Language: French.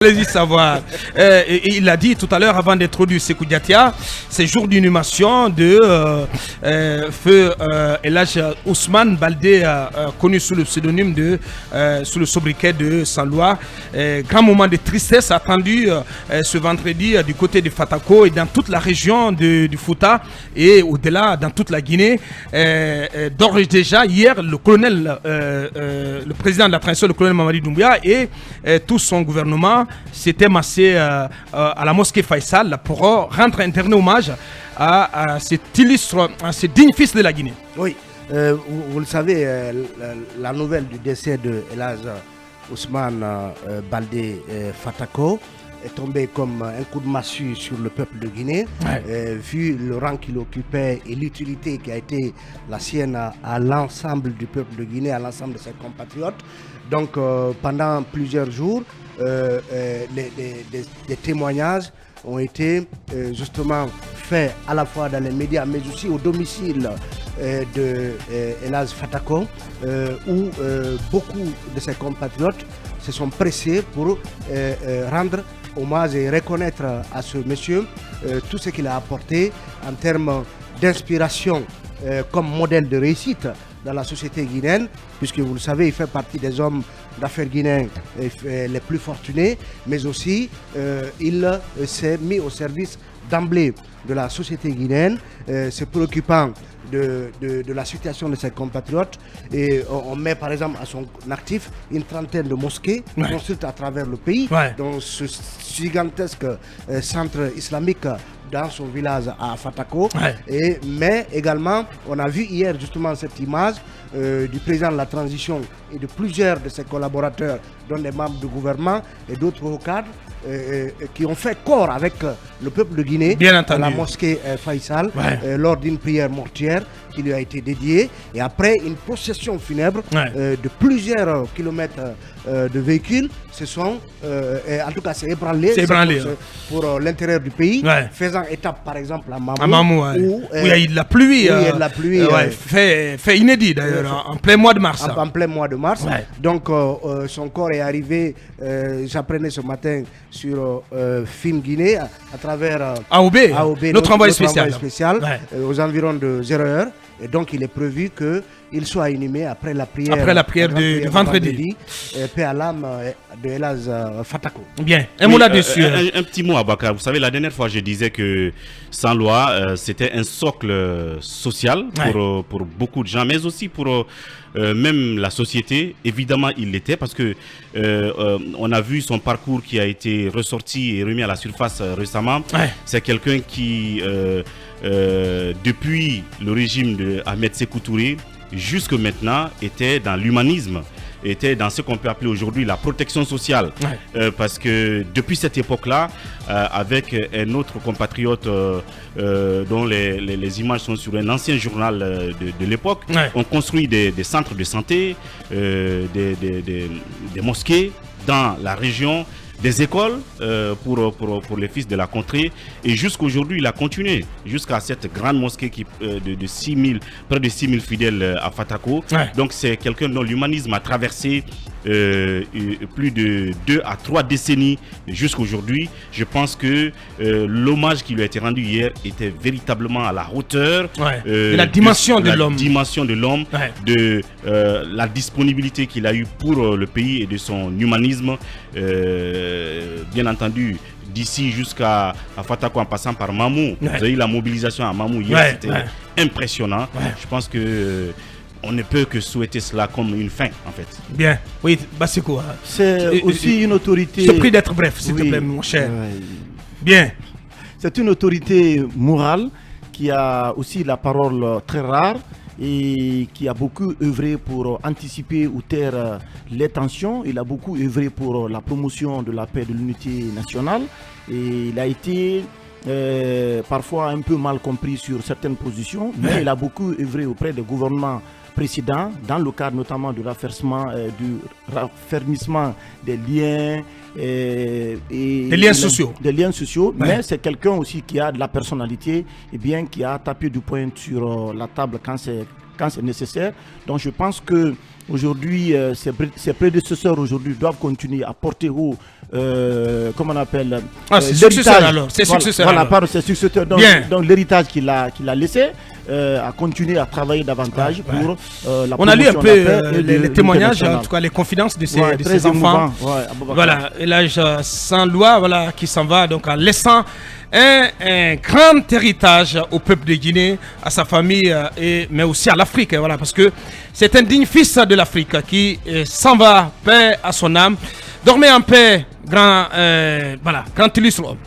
Allez-y savoir. Il a dit tout à l'heure avant d'introduire Sékou Diatia, c'est jour d'inhumation de feu Elhadj Ousmane Baldé, connu sous le pseudonyme de sous le sobriquet de Sanlois. Grand moment de tristesse attendu ce vendredi du côté de Fatako et dans toute la région du Fouta et au-delà dans toute la Guinée. D'ores et déjà hier le colonel, le président de la transition, le colonel Mamadi Doumbouya et tout son gouvernement s'était massé à la mosquée Faisal pour rendre un dernier hommage à cet illustre, à ce digne fils de la Guinée. Oui, vous le savez, la nouvelle du décès de Elhadj Ousmane Baldé Fatako est tombée comme un coup de massue sur le peuple de Guinée, vu le rang qu'il occupait et l'utilité qui a été la sienne à l'ensemble du peuple de Guinée, à l'ensemble de ses compatriotes. Donc pendant plusieurs jours, des témoignages ont été justement faits à la fois dans les médias mais aussi au domicile de Elhadj Fatako où beaucoup de ses compatriotes se sont pressés pour rendre hommage et reconnaître à ce monsieur tout ce qu'il a apporté en termes d'inspiration comme modèle de réussite dans la société guinéenne, puisque vous le savez, il fait partie des hommes d'affaires guinéens les plus fortunés, mais aussi il s'est mis au service d'emblée de la société guinéenne, se préoccupant de la situation de ses compatriotes. Et on met par exemple à son actif une trentaine de mosquées construites à travers le pays, dans ce gigantesque centre islamique dans son village à Fatako. Mais également, on a vu hier justement cette image du président de la transition et de plusieurs de ses collaborateurs, dont des membres du gouvernement et d'autres hauts cadres, qui ont fait corps avec le peuple de Guinée à la mosquée Faisal lors d'une prière mortuaire qui lui a été dédiée, et après une procession funèbre de plusieurs kilomètres de véhicules se sont en tout cas c'est ébranlé pour l'intérieur du pays, faisant étape par exemple à Mamou, où il y a eu de la pluie, fait inédit d'ailleurs en plein mois de mars. En plein mois de mars. Donc son corps est arrivé, j'apprenais ce matin sur Film Guinée à travers AOB, notre envoyé spécial aux environs de 0h. Et donc il est prévu qu'il soit inhumé après la prière de vendredi. Paix à l'âme de Elhadj Fatako. Bien, un mot là-dessus. Un petit mot, Abakar. Vous savez, la dernière fois, je disais que Sanlois, c'était un socle social pour beaucoup de gens, mais aussi pour même la société. Évidemment, il l'était parce que on a vu son parcours qui a été ressorti et remis à la surface récemment. C'est quelqu'un qui, depuis le régime de Ahmed Sékou Touré, jusque maintenant, était dans l'humanisme, était dans ce qu'on peut appeler aujourd'hui la protection sociale. Parce que depuis cette époque-là, avec un autre compatriote dont les images sont sur un ancien journal de l'époque, on construit des centres de santé, des mosquées dans la région, des écoles pour les fils de la contrée, et jusqu'aujourd'hui il a continué jusqu'à cette grande mosquée qui de 6000, près de 6000 fidèles à Fatako. Donc c'est quelqu'un dont l'humanisme a traversé plus de 2 à 3 décennies jusqu'aujourd'hui. Je pense que l'hommage qui lui a été rendu hier était véritablement à la hauteur de la dimension de l'homme, de la disponibilité qu'il a eue pour le pays et de son humanisme. Bien entendu, d'ici jusqu'à Fatako en passant par Mamou, vous avez eu la mobilisation à Mamou hier, c'était impressionnant. Je pense que on ne peut que souhaiter cela comme une fin, en fait. Bien, oui, Bassiko. C'est aussi une autorité. Je prie d'être bref, s'il te plaît, mon cher. Bien. C'est une autorité morale qui a aussi la parole très rare et qui a beaucoup œuvré pour anticiper ou taire les tensions. Il a beaucoup œuvré pour la promotion de la paix et de l'unité nationale. Et il a été parfois un peu mal compris sur certaines positions, mais il a beaucoup œuvré auprès des gouvernements précédents, dans le cadre notamment du raffermissement des liens des liens sociaux. Mais c'est quelqu'un aussi qui a de la personnalité et bien qui a tapé du poing sur la table quand c'est nécessaire. Donc je pense que Aujourd'hui, ses prédécesseurs aujourd'hui doivent continuer à porter haut, comment on appelle, c'est successeur alors. C'est successeur. Voilà, pardon, c'est successeur. Donc l'héritage qu'il a laissé, à continuer à travailler davantage pour la on a lu un peu les témoignages, internationale. en tout cas les confidences de ces, de très ces enfants. Voilà, et l'âge sans loi, voilà, qui s'en va, donc en laissant un grand héritage au peuple de Guinée, à sa famille, mais aussi à l'Afrique, voilà, parce que c'est un digne fils de l'Afrique qui s'en va, paix à son âme. Dormez en paix, grand illustre homme.